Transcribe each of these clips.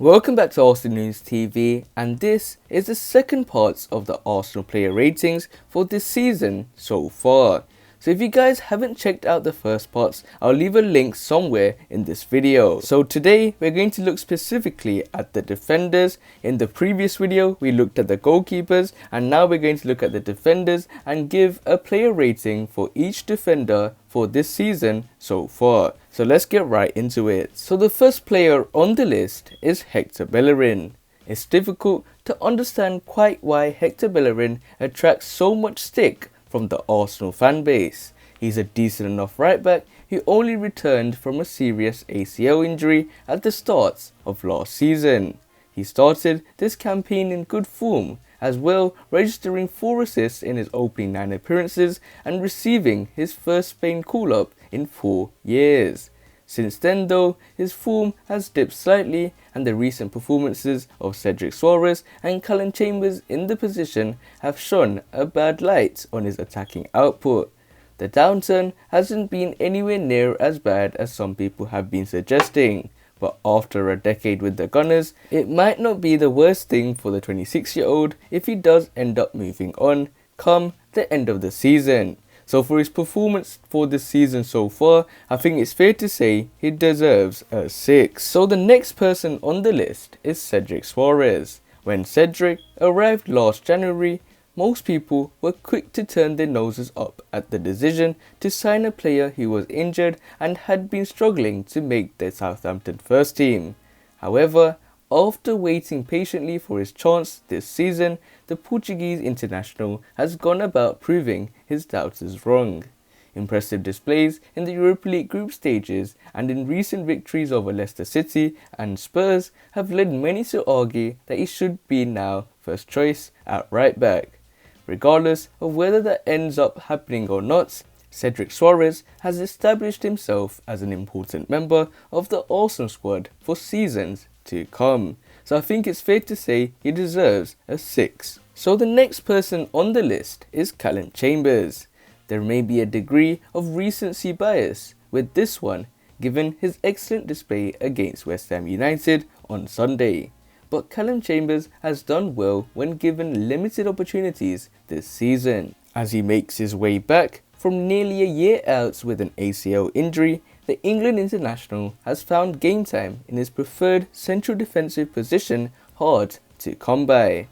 Welcome back to Arsenal News TV, and this is the second part of the Arsenal player ratings for this season so far. So if you guys haven't checked out the first parts, I'll leave a link somewhere in this video. So today we're going to look specifically at the defenders. In the previous video we looked at the goalkeepers, and now we're going to look at the defenders and give a player rating for each defender for this season so far. So let's get right into it. So the first player on the list is Hector Bellerin. It's difficult to understand quite why Hector Bellerin attracts so much stick from the Arsenal fan base. He's a decent enough right back who only returned from a serious ACL injury at the start of last season. He started this campaign in good form, as well registering 4 assists in his opening 9 appearances and receiving his first Spain call-up in 4 years. Since then though, his form has dipped slightly, and the recent performances of Cedric Soares and Calum Chambers in the position have shone a bad light on his attacking output. The downturn hasn't been anywhere near as bad as some people have been suggesting, but after a decade with the Gunners, it might not be the worst thing for the 26-year-old if he does end up moving on come the end of the season. So for his performance for this season so far, I think it's fair to say he deserves a 6. So the next person on the list is Cedric Soares. When Cedric arrived last January, most people were quick to turn their noses up at the decision to sign a player who was injured and had been struggling to make the Southampton first team. However, after waiting patiently for his chance this season, the Portuguese international has gone about proving his doubters wrong. Impressive displays in the Europa League group stages and in recent victories over Leicester City and Spurs have led many to argue that he should be now first choice at right back. Regardless of whether that ends up happening or not, Cedric Soares has established himself as an important member of the Arsenal squad for seasons to come. So I think it's fair to say he deserves a 6. So the next person on the list is Calum Chambers. There may be a degree of recency bias with this one, given his excellent display against West Ham United on Sunday. But Calum Chambers has done well when given limited opportunities this season. As he makes his way back from nearly a year out with an ACL injury, the England international has found game time in his preferred central defensive position hard to come by.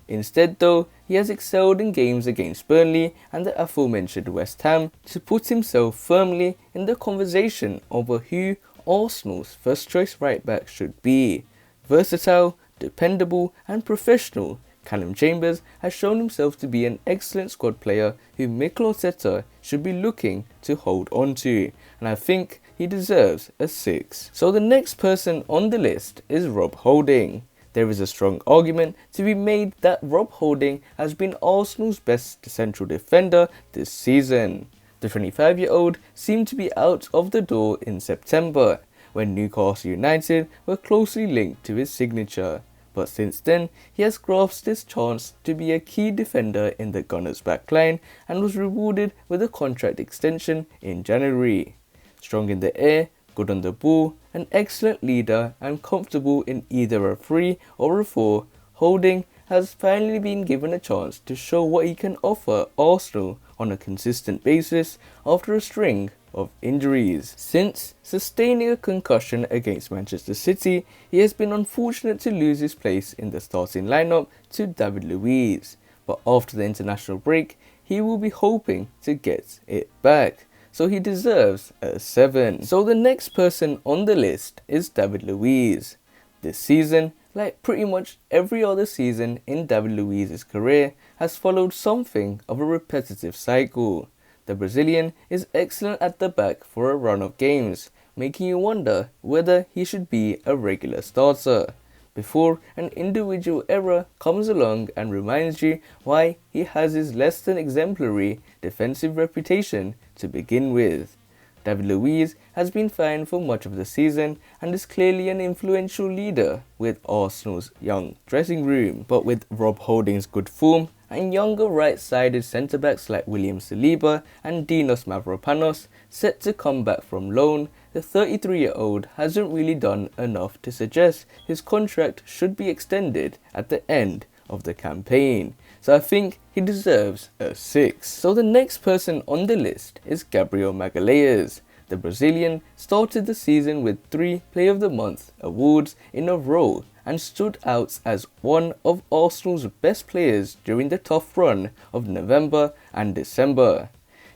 Instead though, he has excelled in games against Burnley and the aforementioned West Ham to put himself firmly in the conversation over who Arsenal's first choice right back should be. Versatile, dependable and professional, Calum Chambers has shown himself to be an excellent squad player who Mikel Arteta should be looking to hold on to, and I think he deserves a 6. So the next person on the list is Rob Holding. There is a strong argument to be made that Rob Holding has been Arsenal's best central defender this season. The 25-year-old seemed to be out of the door in September, when Newcastle United were closely linked to his signature. But since then, he has grasped his chance to be a key defender in the Gunners' backline and was rewarded with a contract extension in January. Strong in the air, good on the ball, an excellent leader and comfortable in either a 3 or a 4, Holding has finally been given a chance to show what he can offer Arsenal on a consistent basis after a string of injuries. Since sustaining a concussion against Manchester City, he has been unfortunate to lose his place in the starting lineup to David Luiz, but after the international break, he will be hoping to get it back. So he deserves a 7. So the next person on the list is David Luiz. This season, like pretty much every other season in David Luiz's career, has followed something of a repetitive cycle. The Brazilian is excellent at the back for a run of games, making you wonder whether he should be a regular starter, before an individual error comes along and reminds you why he has his less than exemplary defensive reputation to begin with. David Luiz has been fine for much of the season and is clearly an influential leader with Arsenal's young dressing room. But with Rob Holding's good form and younger right-sided centre-backs like William Saliba and Dinos Mavropanos set to come back from loan, the 33-year-old hasn't really done enough to suggest his contract should be extended at the end of the campaign. So I think he deserves a 6. So the next person on the list is Gabriel Magalhaes. The Brazilian started the season with 3 Player of the Month awards in a row and stood out as one of Arsenal's best players during the tough run of November and December.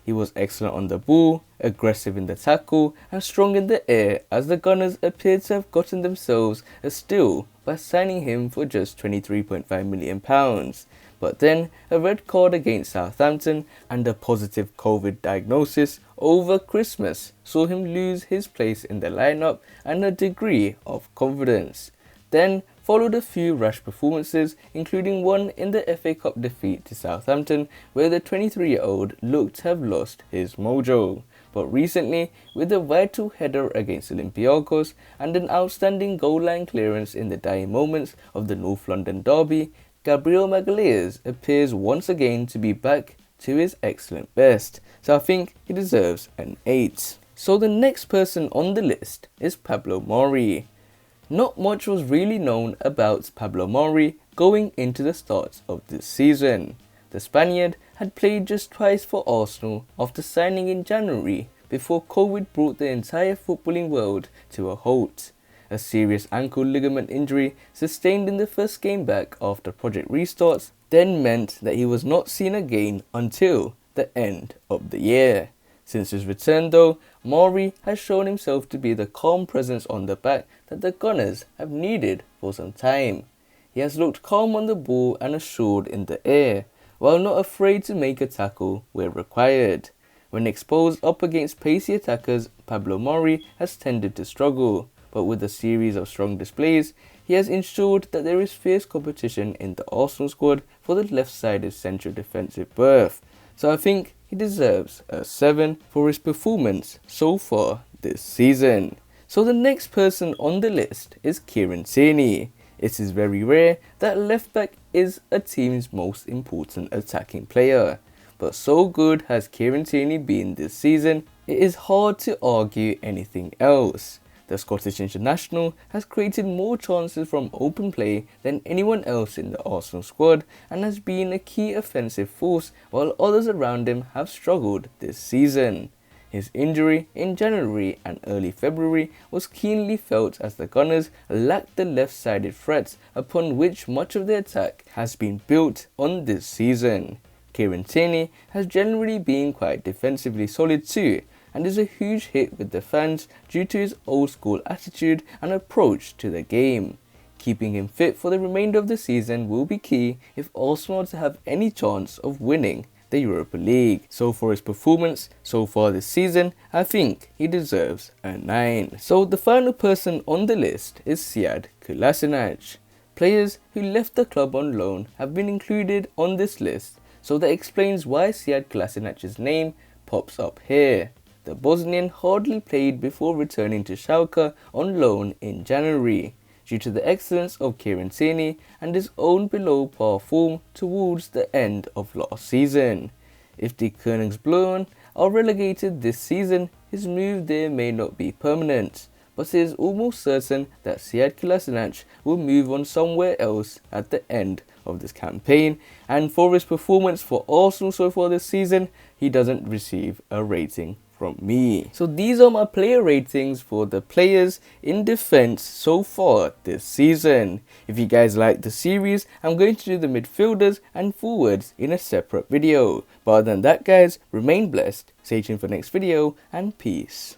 He was excellent on the ball, aggressive in the tackle and strong in the air, as the Gunners appeared to have gotten themselves a steal by signing him for just £23.5 million. But then a red card against Southampton and a positive COVID diagnosis over Christmas saw him lose his place in the lineup and a degree of confidence. Then followed a few rash performances, including one in the FA Cup defeat to Southampton, where the 23-year-old looked to have lost his mojo. But recently, with a vital header against Olympiacos and an outstanding goal line clearance in the dying moments of the North London derby, Gabriel Magalhaes appears once again to be back to his excellent best, so I think he deserves an 8. So the next person on the list is Pablo Mari. Not much was really known about Pablo Mari going into the start of this season. The Spaniard had played just twice for Arsenal after signing in January before COVID brought the entire footballing world to a halt. A serious ankle ligament injury sustained in the first game back after Project Restarts then meant that he was not seen again until the end of the year. Since his return though, Mari has shown himself to be the calm presence on the back that the Gunners have needed for some time. He has looked calm on the ball and assured in the air, while not afraid to make a tackle where required. When exposed up against pacey attackers, Pablo Mari has tended to struggle, but with a series of strong displays, he has ensured that there is fierce competition in the Arsenal squad for the left-sided central defensive berth. So I think he deserves a 7 for his performance so far this season. So the next person on the list is Kieran Tierney. It is very rare that left back is a team's most important attacking player, but so good has Kieran Tierney been this season, it is hard to argue anything else. The Scottish international has created more chances from open play than anyone else in the Arsenal squad and has been a key offensive force, while others around him have struggled this season. His injury in January and early February was keenly felt as the Gunners lacked the left-sided threats upon which much of their attack has been built on this season. Kieran Tierney has generally been quite defensively solid too, and is a huge hit with the fans due to his old school attitude and approach to the game. Keeping him fit for the remainder of the season will be key if Arsenal are to have any chance of winning the Europa League. So for his performance so far this season, I think he deserves a 9. So the final person on the list is Sead Kolasinac. Players who left the club on loan have been included on this list, so that explains why Sead Kolasinac's name pops up here. The Bosnian hardly played before returning to Schalke on loan in January, due to the excellence of Kieran Tierney and his own below-par form towards the end of last season. If the Königsblauen are relegated this season, his move there may not be permanent, but it is almost certain that Sead Kolasinac will move on somewhere else at the end of this campaign, and for his performance for Arsenal so far this season, he doesn't receive a rating from me. So these are my player ratings for the players in defense so far this season. If you guys like the series, I'm going to do the midfielders and forwards in a separate video. But other than that guys, remain blessed, stay tuned for the next video, and peace.